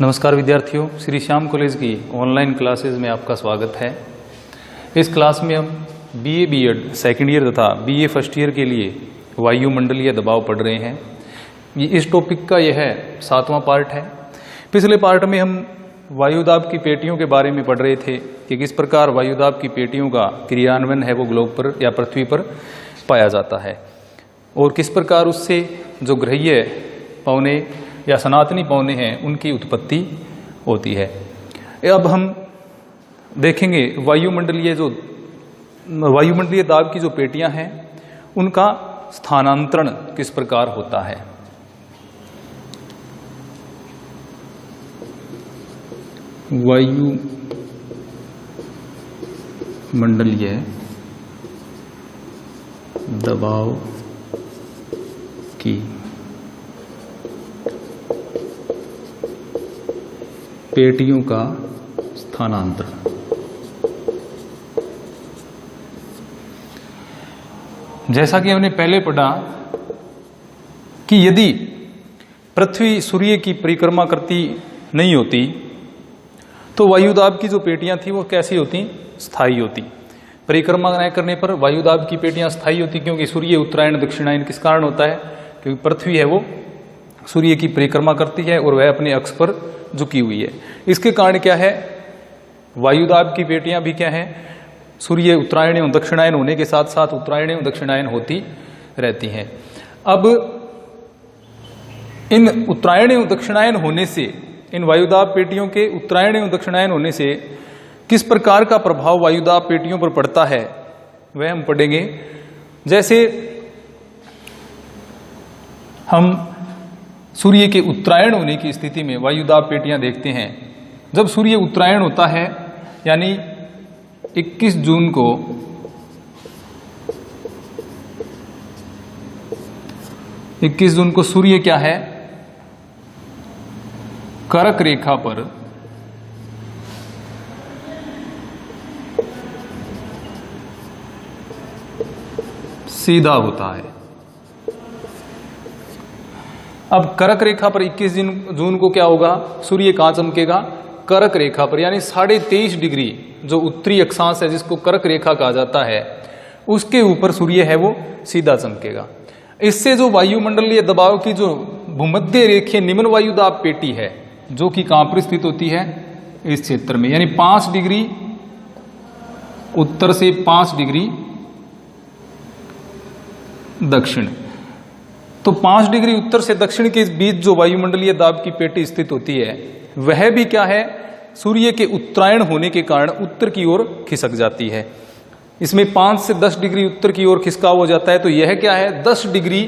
नमस्कार विद्यार्थियों, श्री श्याम कॉलेज की ऑनलाइन क्लासेस में आपका स्वागत है। इस क्लास में हम बीए बीएड सेकेंड ईयर तथा बीए फर्स्ट ईयर के लिए वायुमंडलीय दबाव पढ़ रहे हैं। ये इस टॉपिक का यह 7वां पार्ट है। पिछले पार्ट में हम वायुदाब की पेटियों के बारे में पढ़ रहे थे कि किस प्रकार वायुदाब की पेटियों का क्रियान्वयन है वो ग्लोब पर या पृथ्वी पर पाया जाता है और किस प्रकार उससे जो ग्रह्य पौने या सनातनी पौने हैं उनकी उत्पत्ति होती है। अब हम देखेंगे वायुमंडलीय दाब की जो पेटियां हैं उनका स्थानांतरण किस प्रकार होता है। वायुमंडलीय दबाव की पेटियों का स्थानांतरण। जैसा कि हमने पहले पढ़ा कि यदि पृथ्वी सूर्य की परिक्रमा करती नहीं होती तो वायुदाब की जो पेटियां थी वो कैसी होती? स्थायी होती। परिक्रमा न करने पर वायुदाब की पेटियां स्थायी होती, क्योंकि सूर्य उत्तरायण दक्षिणायन किस कारण होता है? क्योंकि पृथ्वी है वो सूर्य की परिक्रमा करती है और वह अपने अक्ष पर झुकी हुई है। इसके कारण क्या है, वायुदाब की पेटियां भी क्या है, सूर्य उत्तरायण एवं दक्षिणायन होने के साथ साथ उत्तरायण एवं दक्षिणायन होती रहती हैं। अब इन उत्तरायण एवं दक्षिणायन होने से, इन वायुदाब पेटियों के उत्तरायण एवं दक्षिणायन होने से किस प्रकार का प्रभाव वायुदाब पेटियों पर पड़ता है वह हम पढ़ेंगे। जैसे हम सूर्य के उत्तरायण होने की स्थिति में वायुदाब पेटियां देखते हैं। जब सूर्य उत्तरायण होता है यानी 21 जून को सूर्य क्या है, कर्क रेखा पर सीधा होता है। अब कर्क रेखा पर 21 जून को क्या होगा, सूर्य कहां चमकेगा? कर्क रेखा पर, यानी 23.5 डिग्री जो उत्तरी अक्षांश है जिसको कर्क रेखा कहा जाता है उसके ऊपर सूर्य है वो सीधा चमकेगा। इससे जो वायुमंडलीय दबाव की जो भूमध्य रेखीय निम्न वायुदाब पेटी है जो कि कहां पर स्थित होती है? इस क्षेत्र में, यानी 5 डिग्री उत्तर से 5 डिग्री दक्षिण। तो 5 डिग्री उत्तर से दक्षिण के बीच जो वायुमंडलीय दाब की पेटी स्थित होती है वह भी क्या है, सूर्य के उत्तरायण होने के कारण उत्तर की ओर खिसक जाती है। इसमें 5 से 10 डिग्री उत्तर की ओर खिसकाव हो जाता है। तो यह क्या है, 10 डिग्री,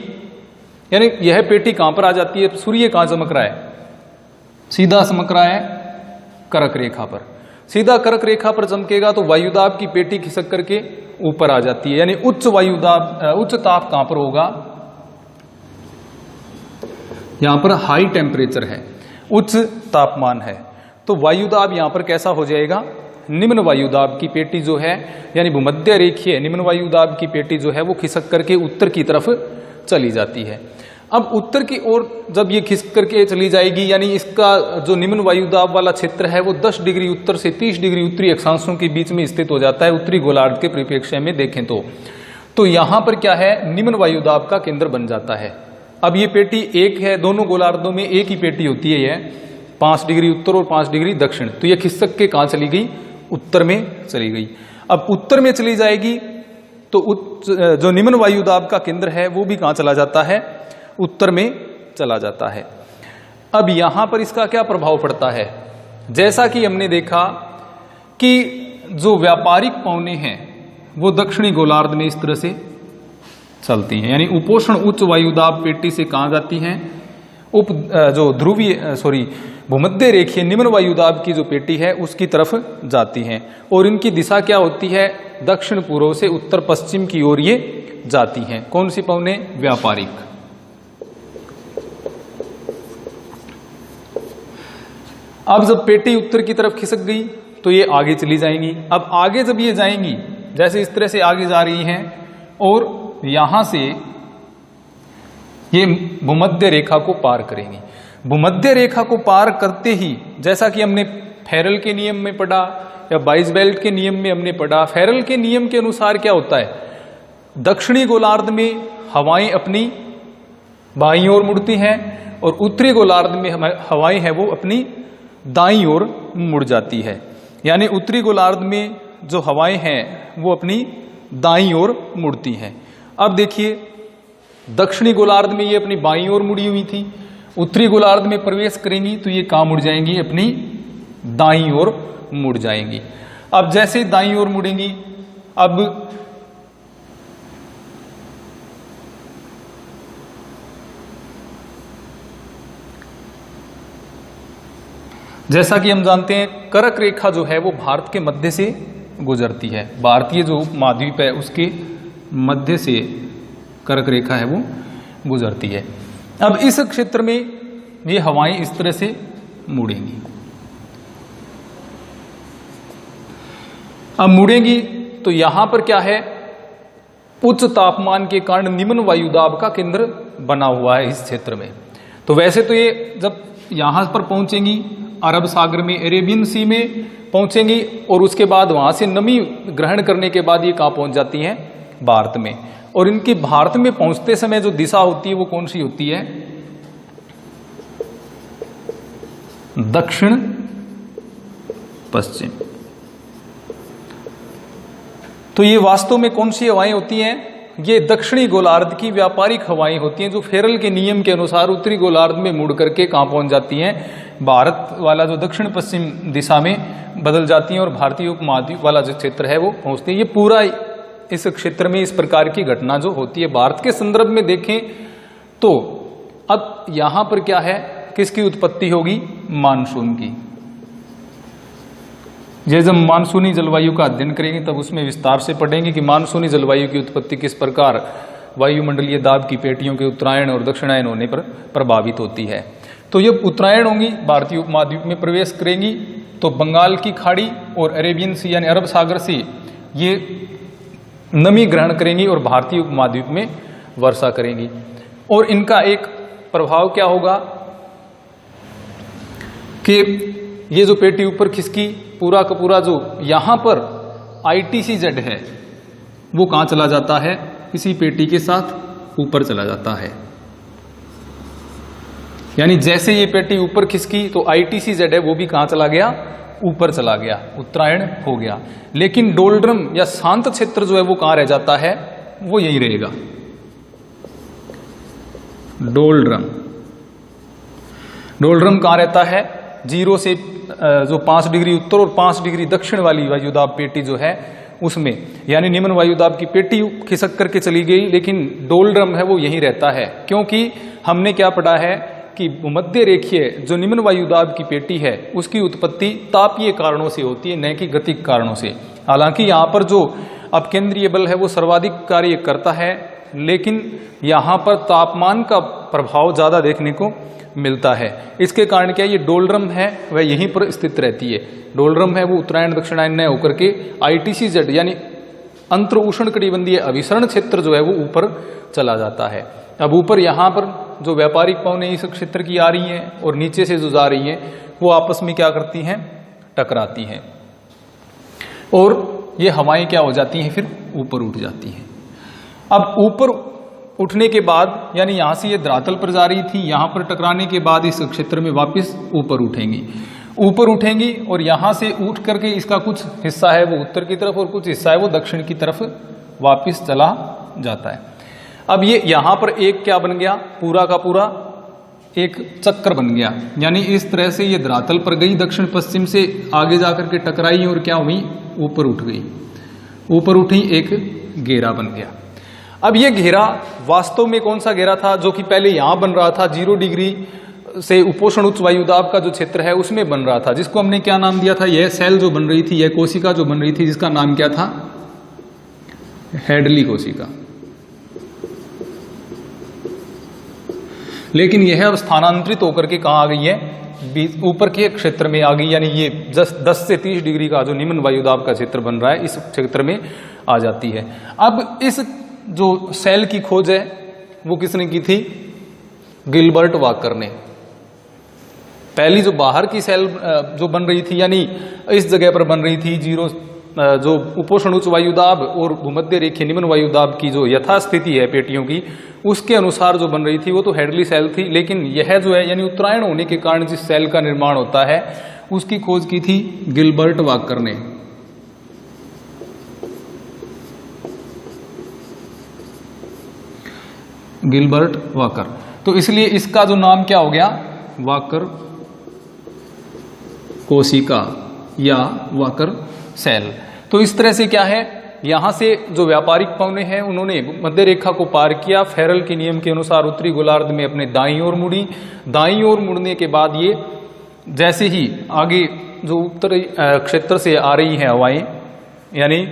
यानी यह पेटी कहां पर आ जाती है? सूर्य कहां चमक रहा है? सीधा चमक रहा है कर्क रेखा पर। सीधा कर्क रेखा पर चमकेगा तो वायुदाब की पेटी खिसक करके ऊपर आ जाती है, यानी उच्च ताप कहां पर होगा? यहां पर हाई टेम्परेचर है, उच्च तापमान है। तो वायुदाब यहां पर कैसा हो जाएगा? निम्न वायुदाब की पेटी जो है, यानी भूमध्य रेखीय निम्न वायुदाब की पेटी जो है वो खिसक करके उत्तर की तरफ चली जाती है। अब उत्तर की ओर जब ये खिसक करके चली जाएगी, यानी इसका जो निम्न वायुदाब वाला क्षेत्र है वो 10 डिग्री उत्तर से 30 डिग्री उत्तरी अक्षांशों के बीच में स्थित हो जाता है उत्तरी गोलार्ध के परिप्रेक्ष्य में देखें तो यहां पर क्या है, निम्न वायुदाब का केंद्र बन जाता है। अब ये पेटी एक है, दोनों गोलार्धों में एक ही पेटी होती है, यह 5 डिग्री उत्तर और 5 डिग्री दक्षिण। तो ये खिसक के कहां चली गई? उत्तर में चली गई। अब उत्तर में चली जाएगी तो जो निम्न वायुदाब का केंद्र है वो भी कहां चला जाता है? उत्तर में चला जाता है। अब यहां पर इसका क्या प्रभाव पड़ता है? जैसा कि हमने देखा कि जो व्यापारिक पौने हैं वो दक्षिणी गोलार्ध में इस तरह से चलती हैं, यानी उपोष्ण उच्च वायुदाब पेटी से कहां जाती हैं? भूमध्य रेखीय निम्न वायुदाब की जो पेटी है उसकी तरफ जाती हैं और इनकी दिशा क्या होती है? दक्षिण पूर्व से उत्तर पश्चिम की ओर ये जाती हैं। कौन सी पौने? व्यापारिक। अब जब पेटी उत्तर की तरफ खिसक गई तो ये आगे चली जाएंगी। अब आगे जब ये जाएंगी, जैसे इस तरह से आगे जा रही हैं और यहां से ये भूमध्य रेखा को पार करेंगी। भूमध्य रेखा को पार करते ही, जैसा कि हमने फेरल के नियम में पढ़ा या वाइसबेल्ट के नियम में हमने पढ़ा, फेरल के नियम के अनुसार क्या होता है, दक्षिणी गोलार्ध में हवाएं अपनी बाईं ओर मुड़ती हैं और उत्तरी गोलार्ध में हवाएं हैं वो अपनी दाईं ओर मुड़ जाती है। यानी उत्तरी गोलार्ध में जो हवाएं हैं वो अपनी दाईं ओर मुड़ती हैं। अब देखिए, दक्षिणी गोलार्ध में ये अपनी बाईं ओर मुड़ी हुई थी, उत्तरी गोलार्ध में प्रवेश करेंगी तो ये कहाँ मुड़ जाएंगी, अपनी दाईं ओर मुड़ जाएंगी। अब जैसे दाईं ओर मुड़ेंगी, अब जैसा कि हम जानते हैं कर्क रेखा जो है वो भारत के मध्य से गुजरती है, भारतीय जो महाद्वीप है उसके मध्य से कर्क रेखा है वो गुजरती है। अब इस क्षेत्र में ये हवाएं इस तरह से मुड़ेंगी। अब मुड़ेंगी तो यहां पर क्या है, उच्च तापमान के कारण निम्न वायुदाब का केंद्र बना हुआ है इस क्षेत्र में। तो वैसे तो ये जब यहां पर पहुंचेंगी अरब सागर में, अरेबियन सी में पहुंचेंगी और उसके बाद वहां से नमी ग्रहण करने के बाद ये कहां पहुंच जाती हैं, भारत में। और इनकी भारत में पहुंचते समय जो दिशा होती है वो कौन सी होती है, दक्षिण पश्चिम। तो ये वास्तव में कौन सी हवाएं होती हैं, ये दक्षिणी गोलार्ध की व्यापारिक हवाएं होती हैं जो फेरल के नियम के अनुसार उत्तरी गोलार्ध में मुड़ करके कहां पहुंच जाती हैं, भारत वाला जो दक्षिण पश्चिम दिशा में बदल जाती हैं और भारतीय उपमहाद्वीप वाला जो क्षेत्र है वो पहुंचती है। ये पूरा इस क्षेत्र में इस प्रकार की घटना जो होती है भारत के संदर्भ में देखें तो अब यहां पर क्या है, किसकी उत्पत्ति होगी, मानसून की। जब मानसूनी जलवायु का अध्ययन करेंगे तब उसमें विस्तार से पढ़ेंगे कि मानसूनी जलवायु की उत्पत्ति किस प्रकार वायुमंडलीय दाब की पेटियों के उत्तरायण और दक्षिणायन होने पर प्रभावित होती है। तो जब उत्तरायण होंगी, भारतीय उपमहाद्वीप में प्रवेश करेंगी तो बंगाल की खाड़ी और अरेबियन सी यानी अरब सागर से ये नमी ग्रहण करेंगी और भारतीय उपमहाद्वीप में वर्षा करेंगी। और इनका एक प्रभाव क्या होगा कि ये जो पेटी ऊपर खिसकी, पूरा का पूरा जो यहां पर ITCZ है वो कहां चला जाता है, इसी पेटी के साथ ऊपर चला जाता है। यानी जैसे ये पेटी ऊपर खिसकी तो ITCZ है वो भी कहां चला गया, ऊपर चला गया, उत्तरायण हो गया। लेकिन डोलड्रम या शांत क्षेत्र जो है वो कहां रह जाता है, वो यही रहेगा, डोलड्रम। डोलड्रम कहां रहता है, 0 से जो 5 डिग्री उत्तर और 5 डिग्री दक्षिण वाली वायुदाब पेटी जो है उसमें, यानी निम्न वायुदाब की पेटी खिसक करके चली गई लेकिन डोलड्रम है वो यहीं रहता है। क्योंकि हमने क्या पढ़ा है कि मध्य रेखीय जो निम्न वायुदाब की पेटी है उसकी उत्पत्ति तापीय कारणों से होती है, न कि गतिक कारणों से। हालांकि यहाँ पर जो अपकेंद्रीय बल है वो सर्वाधिक कार्य करता है, लेकिन यहाँ पर तापमान का प्रभाव ज्यादा देखने को मिलता है। इसके कारण क्या, ये डोलड्रम है वह यहीं पर स्थित रहती है। डोलड्रम है वो उत्तरायण दक्षिणायन न होकर के ITCZ यानी अंतर उष्ण कटिबंधीय अभिसरण क्षेत्र जो है वो ऊपर चला जाता है। अब ऊपर यहाँ पर जो व्यापारिक पवनें इस क्षेत्र की आ रही हैं और नीचे से जो जा रही हैं वो आपस में क्या करती हैं, टकराती हैं और ये हवाएं क्या हो जाती हैं, फिर ऊपर उठ जाती हैं। अब ऊपर उठने के बाद यानी यहां से ये धरातल पर जा रही थी, यहां पर टकराने के बाद इस क्षेत्र में वापस ऊपर उठेंगी और यहां से उठ करके इसका कुछ हिस्सा है वो उत्तर की तरफ और कुछ हिस्सा है वो दक्षिण की तरफ वापस चला जाता है। अब ये यहां पर एक क्या बन गया, पूरा का पूरा एक चक्र बन गया। यानी इस तरह से ये धरातल पर गई, दक्षिण पश्चिम से आगे जाकर के टकराई और क्या हुई, ऊपर उठ गई। ऊपर उठी, एक घेरा बन गया। अब ये घेरा वास्तव में कौन सा घेरा था, जो कि पहले यहां बन रहा था 0 डिग्री से उपोषण उच्च वायुदाब का जो क्षेत्र है उसमें बन रहा था, जिसको हमने क्या नाम दिया था, यह सेल जो बन रही थी, यह कोशिका जो बन रही थी, जिसका नाम क्या था, हेडली कोशिका। लेकिन यह अब स्थानांतरित होकर के कहां आ गई है, ऊपर के क्षेत्र में आ गई। यानी ये 10 से 30 डिग्री का जो निम्न वायुदाब का क्षेत्र बन रहा है इस क्षेत्र में आ जाती है। अब इस जो सेल की खोज है वो किसने की थी, गिलबर्ट वाकर ने। पहली जो बाहर की सेल जो बन रही थी, यानी इस जगह पर बन रही थी जीरो, जो उपोष्ण उच्च वायुदाब और भूमध्य रेखीय निम्न वायुदाब की जो यथास्थिति है पेटियों की, उसके अनुसार जो बन रही थी वो तो हेडली सेल थी। लेकिन यह जो है यानी उत्तरायण होने के कारण जिस सेल का निर्माण होता है उसकी खोज की थी गिलबर्ट वाकर ने। गिलबर्ट वाकर, तो इसलिए इसका जो नाम क्या हो गया, वाकर कोशिका या वाकर सेल। तो इस तरह से क्या है, यहां से जो व्यापारिक पौने हैं उन्होंने मध्य रेखा को पार किया, फेरल के नियम के अनुसार उत्तरी गोलार्ध में अपने दाईं ओर मुड़ी। दाईं ओर मुड़ने के बाद ये जैसे ही आगे जो उत्तरी क्षेत्र से आ रही हैं हवाएं, यानी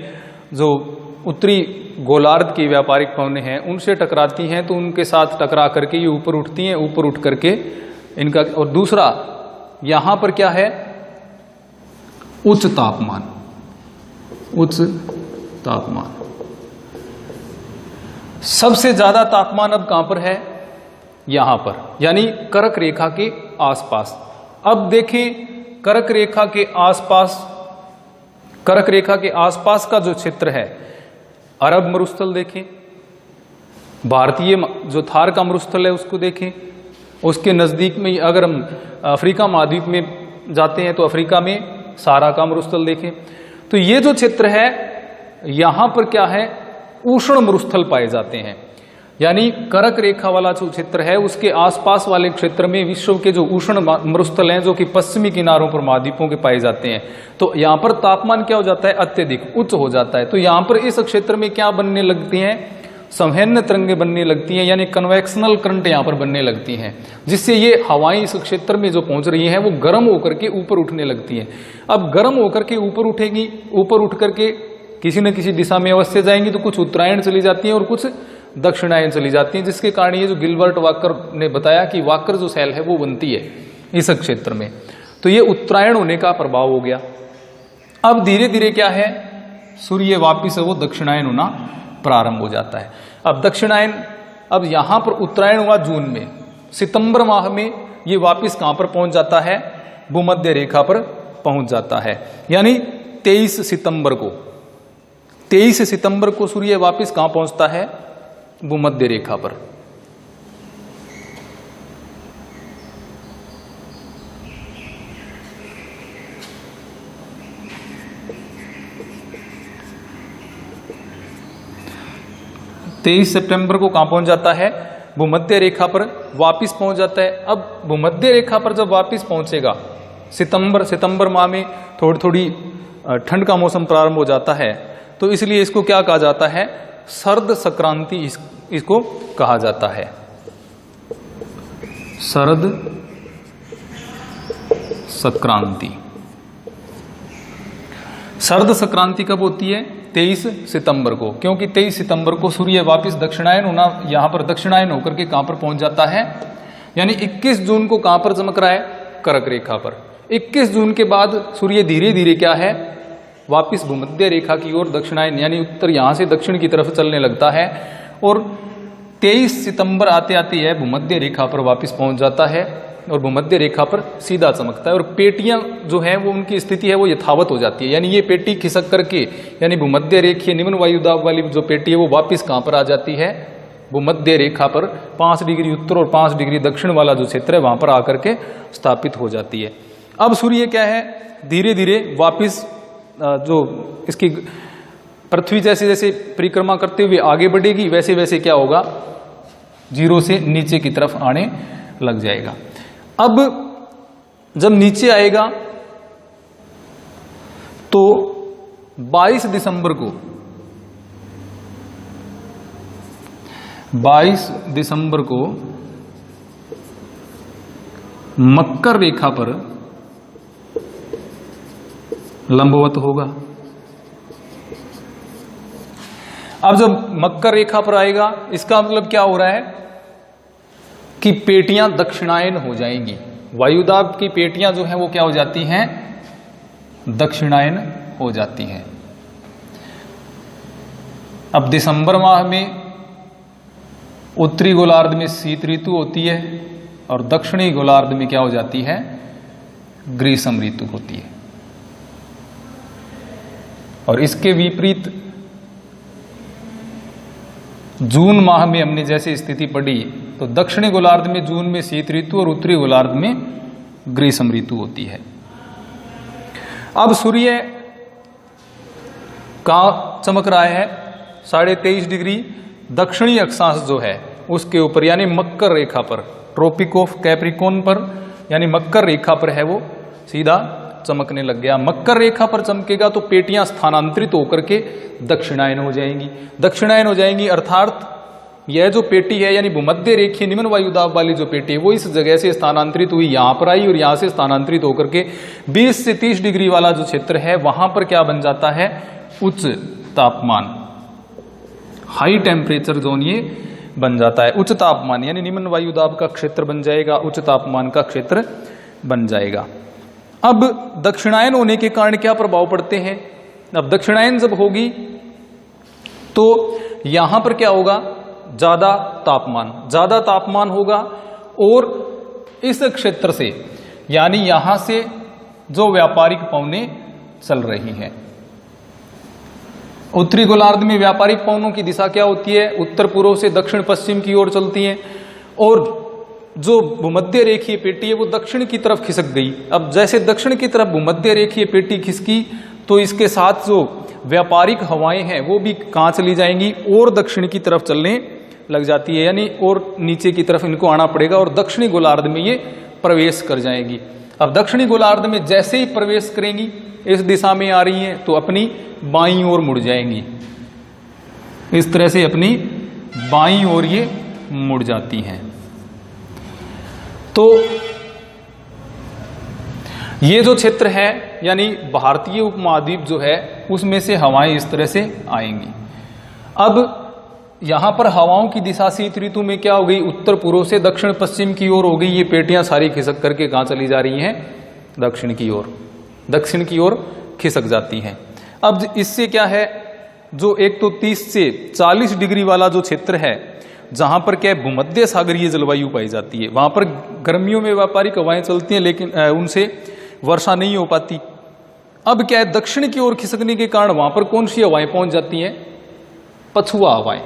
जो उत्तरी गोलार्ध की व्यापारिक पौने हैं उनसे टकराती हैं, तो उनके साथ टकरा करके ये ऊपर उठती हैं। ऊपर उठ करके इनका, और दूसरा यहां पर क्या है, उच्च तापमान, उच्च तापमान। सबसे ज्यादा तापमान अब कहां पर है, यहां पर, यानी कर्क रेखा के आसपास। अब देखें कर्क रेखा के आसपास, कर्क रेखा के आसपास का जो क्षेत्र है, अरब मरुस्थल देखें, भारतीय जो थार का मरुस्थल है उसको देखें, उसके नजदीक में अगर हम अफ्रीका महाद्वीप में जाते हैं तो अफ्रीका में सारा का मरुस्थल देखें। तो ये जो क्षेत्र है यहां पर क्या है, उष्ण मरुस्थल पाए जाते हैं। यानी कर्क रेखा वाला जो क्षेत्र है उसके आसपास वाले क्षेत्र में विश्व के जो उष्ण मरुस्थल हैं जो कि पश्चिमी किनारों पर महाद्वीपों के पाए जाते हैं, तो यहां पर तापमान क्या हो जाता है, अत्यधिक उच्च हो जाता है। तो यहां पर इस क्षेत्र में क्या बनने लगती हैं, संवहन तरंगें बनने लगती हैं, यानी कन्वेक्शनल करंट यहां पर बनने लगती हैं, जिससे ये हवाएं इस क्षेत्र में जो पहुंच रही हैं वो गर्म होकर के ऊपर उठने लगती हैं। अब गर्म होकर के ऊपर उठेगी, ऊपर उठ करके किसी न किसी दिशा में अवश्य जाएंगी, तो कुछ उत्तरायण चली जाती हैं और कुछ दक्षिणायन चली जाती हैं, जिसके कारण ये जो गिलबर्ट वाकर ने बताया कि वाकर जो सेल है वो बनती है इस क्षेत्र में। तो ये उत्तरायण होने का प्रभाव हो गया। अब धीरे धीरे क्या है, सूर्य वापिस वो दक्षिणायन होना प्रारंभ हो जाता है। अब दक्षिणायन, अब यहां पर उत्तरायण हुआ जून में, सितंबर माह में ये वापिस कहां पर पहुंच जाता है, भूमध्य रेखा पर पहुंच जाता है। यानी 23 सितंबर को, 23 सितंबर को सूर्य वापिस कहां पहुंचता है, भूमध्य रेखा पर। तेईस सितंबर को कहां पहुंच जाता है, भूमध्य रेखा पर वापिस पहुंच जाता है। अब भूमध्य रेखा पर जब वापिस पहुंचेगा, सितंबर माह में थोड़ी थोड़ी ठंड का मौसम प्रारंभ हो जाता है, तो इसलिए इसको क्या कहा जाता है, शरद संक्रांति इसको कहा जाता है। शरद संक्रांति। शरद संक्रांति कब होती है, 23 सितंबर को, क्योंकि 23 सितंबर को सूर्य वापिस दक्षिणायन होना, यहां पर दक्षिणायन होकर के कहां पर पहुंच जाता है, यानी 21 जून को कहां पर चमक रहा है, कर्क रेखा पर। 21 जून के बाद सूर्य धीरे धीरे क्या है, वापिस भूमध्य रेखा की ओर दक्षिणायन यानी उत्तर, यहां से दक्षिण की तरफ चलने लगता है, और 23 सितंबर आते आते यह भूमध्य रेखा पर वापिस पहुंच जाता है और भूमध्य रेखा पर सीधा चमकता है। और पेटियां जो है वो, उनकी स्थिति है वो यथावत हो जाती है, यानी ये पेटी खिसक करके, यानी भूमध्य रेखीय निम्न वायुदाब वाली जो पेटी है वो वापिस कहां पर आ जाती है, भूमध्य रेखा पर 5 डिग्री उत्तर और 5 डिग्री दक्षिण वाला जो क्षेत्र है वहां पर आकर के स्थापित हो जाती है। अब सूर्य क्या है, धीरे धीरे वापिस जो इसकी पृथ्वी जैसे जैसे परिक्रमा करते हुए आगे बढ़ेगी, वैसे वैसे क्या होगा, जीरो से नीचे की तरफ आने लग जाएगा। अब जब नीचे आएगा तो 22 दिसंबर को, 22 दिसंबर को मकर रेखा पर लंबवत होगा। अब जब मकर रेखा पर आएगा, इसका मतलब क्या हो रहा है कि पेटियां दक्षिणायन हो जाएंगी, वायुदाब की पेटियां जो है वो क्या हो जाती हैं, दक्षिणायन हो जाती हैं। अब दिसंबर माह में उत्तरी गोलार्ध में शीत ऋतु होती है और दक्षिणी गोलार्ध में क्या हो जाती है, ग्रीष्म ऋतु होती है। और इसके विपरीत जून माह में हमने जैसे स्थिति पढ़ी, तो दक्षिणी गोलार्ध में जून में शीत ऋतु और उत्तरी गोलार्ध में ग्रीष्म ऋतु होती है। अब सूर्य का चमक रहा है 23.5 डिग्री दक्षिणी अक्षांश जो है उसके ऊपर, यानी मकर रेखा पर, ट्रॉपिक ऑफ कैप्रिकॉर्न पर, यानी मकर रेखा पर है, वो सीधा चमकने लग गया। मकर रेखा पर चमकेगा तो पेटियां स्थानांतरित होकर के दक्षिणायन हो जाएंगी। दक्षिणायन हो जाएंगी अर्थात यह जो पेटी है, यानी भूमध्य रेखीय निम्न वायुदाब वाली जो पेटी है, वो इस जगह से स्थानांतरित हुई, यहां पर आई और यहां से स्थानांतरित होकर के 20 से 30 डिग्री वाला जो क्षेत्र है वहां पर क्या बन जाता है, उच्च तापमान, हाई टेम्परेचर जोन ये बन जाता है। उच्च तापमान यानी निम्न वायुदाब का क्षेत्र बन जाएगा, उच्च तापमान का क्षेत्र बन जाएगा। अब दक्षिणायन होने के कारण क्या प्रभाव पड़ते हैं, अब दक्षिणायन जब होगी तो यहां पर क्या होगा, ज्यादा तापमान होगा और इस क्षेत्र से, यानी यहां से जो व्यापारिक पवनें चल रही हैं, उत्तरी गोलार्ध में व्यापारिक पवनों की दिशा क्या होती है, उत्तर पूर्व से दक्षिण पश्चिम की ओर चलती है, और जो भूमध्य रेखीय पेटी है वो दक्षिण की तरफ खिसक गई। अब जैसे दक्षिण की तरफ भूमध्य रेखीय पेटी खिसकी तो इसके साथ जो व्यापारिक हवाएं हैं वो भी कहां चली जाएंगी, और दक्षिण की तरफ चलने लग जाती है, यानी और नीचे की तरफ इनको आना पड़ेगा और दक्षिणी गोलार्ध में ये प्रवेश कर जाएगी। अब दक्षिणी गोलार्ध में जैसे ही प्रवेश करेंगी, इस दिशा में आ रही हैं तो अपनी बाईं ओर मुड़ जाएंगी, इस तरह से अपनी बाईं ओर ये मुड़ जाती हैं। तो ये जो क्षेत्र है यानी भारतीय उपमहाद्वीप जो है उसमें से हवाएं इस तरह से आएंगी। अब यहां पर हवाओं की दिशा शीत ऋतु में क्या हो गई, उत्तर पूर्व से दक्षिण पश्चिम की ओर हो गई। ये पेटियां सारी खिसक करके कहां चली जा रही हैं, दक्षिण की ओर, दक्षिण की ओर खिसक जाती हैं। अब इससे क्या है, जो एक तो 30 से 40 डिग्री वाला जो क्षेत्र है जहां पर क्या है भूमध्य सागरीय जलवायु पाई जाती है, वहां पर गर्मियों में व्यापारिक हवाएं चलती हैं लेकिन उनसे वर्षा नहीं हो पाती। अब क्या है, दक्षिण की ओर खिसकने के कारण वहां पर कौन सी हवाएं पहुंच जाती हैं, पछुआ हवाएं।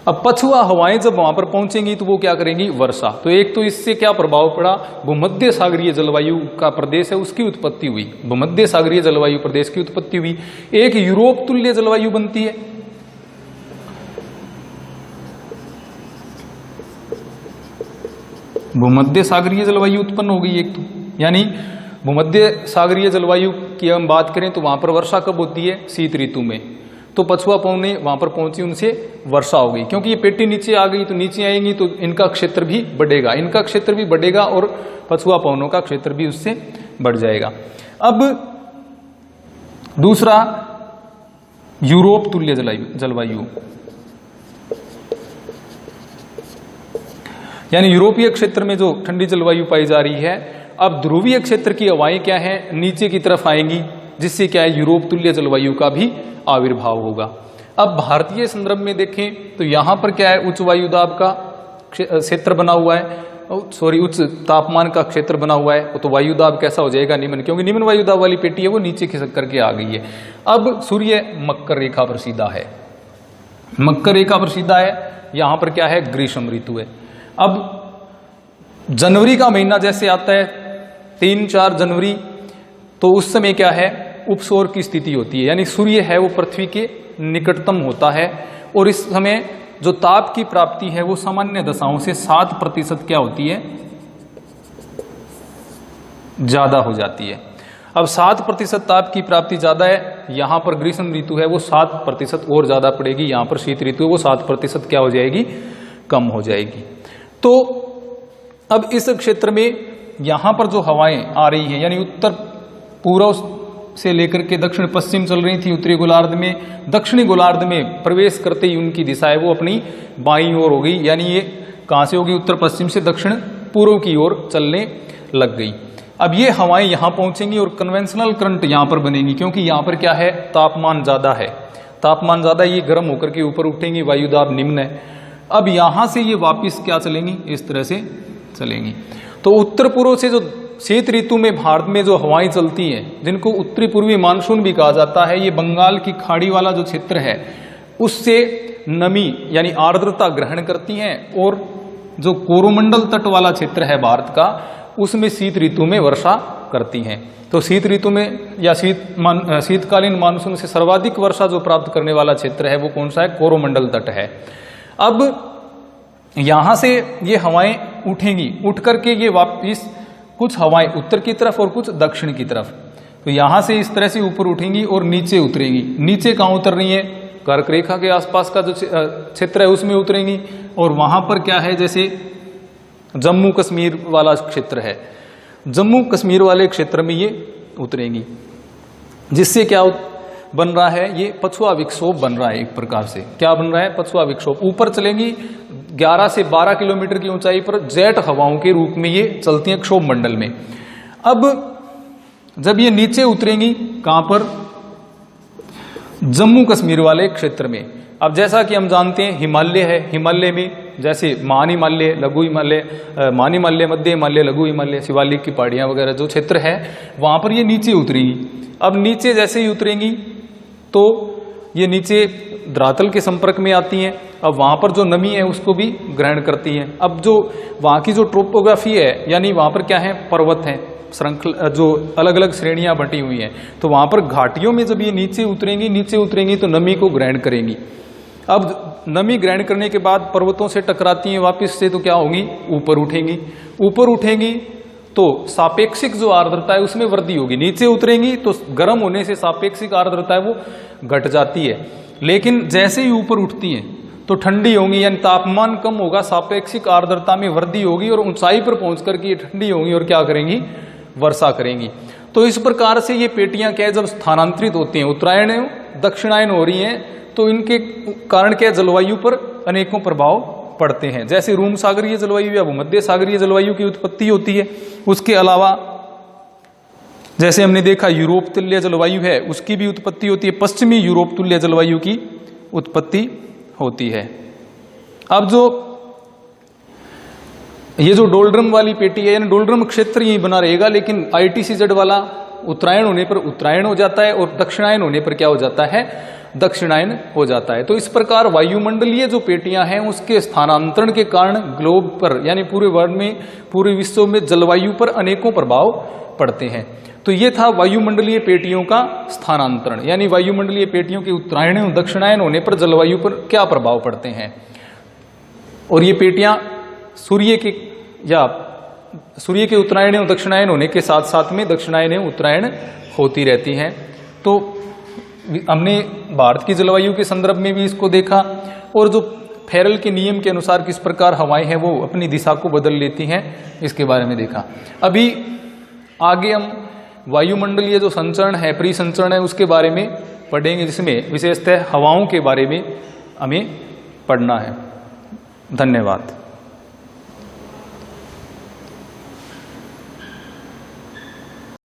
अब पछुआ हवाएं जब वहां पर पहुंचेंगी तो वो क्या करेंगी, वर्षा। तो एक तो इससे क्या प्रभाव पड़ा, भूमध्य सागरीय जलवायु का प्रदेश है उसकी उत्पत्ति हुई, भूमध्य सागरीय जलवायु प्रदेश की उत्पत्ति हुई। एक यूरोप तुल्य जलवायु बनती है, भूमध्य सागरीय जलवायु उत्पन्न हो गई एक तो, यानी भूमध्य सागरीय जलवायु की हम बात करें तो वहां पर वर्षा कब होती है, शीत ऋतु में। तो पछुआ पवनें वहां पर पहुंची, उनसे वर्षा हो गई। क्योंकि ये पेटी नीचे आ गई तो नीचे आएंगी तो इनका क्षेत्र भी बढ़ेगा, इनका क्षेत्र भी बढ़ेगा और पछुआ पवनों का क्षेत्र भी उससे बढ़ जाएगा। अब दूसरा यूरोप तुल्य जलवायु, यानी यूरोपीय क्षेत्र में जो ठंडी जलवायु पाई जा रही है। अब ध्रुवीय क्षेत्र की हवाएं क्या है, नीचे की तरफ आएंगी, जिससे क्या है यूरोप तुल्य जलवायु का भी आविर्भाव होगा। अब भारतीय संदर्भ में देखें तो यहां पर क्या है, उच्च वायुदाब का क्षेत्र बना हुआ है, उच्च तापमान का क्षेत्र बना हुआ है। तो वायुदाब कैसा हो जाएगा, निम्न, क्योंकि निम्न वायुदाब वाली पेटी है वो नीचे खिसक करके आ गई है। अब सूर्य मकर रेखा पर सीधा है, मकर रेखा पर सीधा है, यहां पर क्या है, ग्रीष्म ऋतु है। अब जनवरी का महीना जैसे आता है 3-4 जनवरी, तो उस समय क्या है, उपसौर की स्थिति होती है, यानी सूर्य है वो पृथ्वी के निकटतम होता है और इस समय जो ताप की प्राप्ति है वो सामान्य दशाओं से 7% क्या होती है, ज्यादा हो जाती है। अब 7% ताप की प्राप्ति ज्यादा है, यहां पर ग्रीष्म ऋतु है वो 7% और ज्यादा पड़ेगी, यहां पर शीत ऋतु है वो 7% क्या हो जाएगी, कम हो जाएगी। तो अब इस क्षेत्र में यहां पर जो हवाएं आ रही हैं, यानी उत्तर पूर्व से लेकर के दक्षिण पश्चिम चल रही थी उत्तरी गोलार्ध में, दक्षिणी गोलार्ध में प्रवेश करते ही उनकी दिशा है वो अपनी बाईं ओर हो गई, यानी ये कहां से होगी, उत्तर पश्चिम से दक्षिण पूर्व की ओर चलने लग गई। अब ये हवाएं यहां पहुंचेंगी और कन्वेंशनल करंट यहां पर बनेगी, क्योंकि यहां पर क्या है, तापमान ज्यादा है, तापमान ज्यादा, ये गर्म होकर के ऊपर उठेंगी, वायुदाब निम्न है। अब यहां से ये वापिस क्या चलेंगी, इस तरह से चलेंगी। तो उत्तर पूर्व से जो शीत ऋतु में भारत में जो हवाएं चलती हैं, जिनको उत्तरी पूर्वी मानसून भी कहा जाता है, ये बंगाल की खाड़ी वाला जो क्षेत्र है उससे नमी यानी आर्द्रता ग्रहण करती हैं, और जो कोरोमंडल तट वाला क्षेत्र है भारत का, उसमें शीत ऋतु में वर्षा करती हैं। तो शीत ऋतु में या शीतकालीन मानसून से सर्वाधिक वर्षा जो प्राप्त करने वाला क्षेत्र है वो कौन सा है? कोरोमंडल तट है। अब यहां से ये हवाएं उठेंगी, उठ करके ये वापिस कुछ हवाएं उत्तर की तरफ और कुछ दक्षिण की तरफ, तो यहां से इस तरह से ऊपर उठेंगी और नीचे उतरेंगी। नीचे कहां उतर रही है? कर्क रेखा के आसपास का जो क्षेत्र है उसमें उतरेंगी, और वहां पर क्या है, जैसे जम्मू कश्मीर वाला क्षेत्र है, जम्मू कश्मीर वाले क्षेत्र में ये उतरेंगी, जिससे क्या बन रहा है? ये पछुआ विक्षोभ बन रहा है। एक प्रकार से क्या बन रहा है? पछुआ विक्षोभ। ऊपर चलेंगी 11 से 12 किलोमीटर की ऊंचाई पर जेट हवाओं के रूप में ये चलती हैं क्षोभ मंडल में। अब जब ये नीचे उतरेंगी, कहां पर? जम्मू कश्मीर वाले क्षेत्र में। अब जैसा कि हम जानते हैं हिमालय है, हिमालय में जैसे मान हिमालय, लघु हिमालय, मान हिमालय, मध्य हिमालय, लघु हिमालय, शिवालिक की पहाड़ियां वगैरह जो क्षेत्र है, वहां पर ये नीचे उतरेंगी। अब नीचे जैसे ही उतरेंगी तो ये नीचे धरातल के संपर्क में आती हैं। अब वहां पर जो नमी है उसको भी ग्रहण करती हैं। अब जो वहां की जो ट्रोपोग्राफी है, यानी वहां पर क्या है? पर्वत है, श्रृंखला, जो अलग अलग श्रेणियां बटी हुई हैं, तो वहां पर घाटियों में जब ये नीचे उतरेंगी तो नमी को ग्रहण करेंगी। अब नमी ग्रहण करने के बाद पर्वतों से टकराती हैं वापिस से, तो क्या होगी? ऊपर उठेंगी। ऊपर उठेंगी तो सापेक्षिक जो आर्द्रता है उसमें वृद्धि होगी। नीचे उतरेंगी तो गर्म होने से सापेक्षिक आर्द्रता है वो घट जाती है, लेकिन जैसे ही ऊपर उठती हैं तो ठंडी होंगी, यानी तापमान कम होगा, सापेक्षिक आर्द्रता में वृद्धि होगी, और ऊंचाई पर पहुंच करके ये ठंडी होंगी और क्या करेंगी? वर्षा करेंगी। तो इस प्रकार से ये पेटियां क्या है, जब स्थानांतरित होती हैं, उत्तरायण दक्षिणायन हो रही हैं, तो इनके कारण क्या, जलवायु पर अनेकों प्रभाव पड़ते हैं। जैसे रूम सागरीय जलवायु या भूमध्य सागरीय जलवायु की उत्पत्ति होती है। उसके अलावा जैसे हमने देखा यूरोप तुल्य जलवायु है, उसकी भी उत्पत्ति होती है। पश्चिमी यूरोप तुल्य जलवायु की उत्पत्ति होती है। अब ये जो डोल्ड्रम वाली पेटी है, यानी डोल्ड्रम क्षेत्र यही बना रहेगा, लेकिन ITCZ वाला उत्तरायण होने पर उत्तरायण हो जाता है, और दक्षिणायन होने पर क्या हो जाता है? दक्षिणायन हो जाता है। तो इस प्रकार वायुमंडलीय जो पेटियां हैं उसके स्थानांतरण के कारण ग्लोब पर, यानी पूरे वर्ल्ड में, पूरे विश्व में जलवायु पर अनेकों प्रभाव पड़ते हैं। तो ये था वायुमंडलीय पेटियों का स्थानांतरण, यानी वायुमंडलीय पेटियों के उत्तरायण और दक्षिणायन होने पर जलवायु पर क्या प्रभाव पड़ते हैं। और ये पेटियां सूर्य के उत्तरायण और दक्षिणायन होने के साथ साथ में दक्षिणायन और उत्तरायण होती रहती हैं। तो हमने भारत की जलवायु के संदर्भ में भी इसको देखा, और जो फेरल के नियम के अनुसार किस प्रकार हवाएं हैं वो अपनी दिशा को बदल लेती हैं, इसके बारे में देखा। अभी आगे हम वायुमंडलीय जो संचरण है, परिसंचरण है, उसके बारे में पढ़ेंगे, जिसमें विशेषतः हवाओं के बारे में हमें पढ़ना है। धन्यवाद।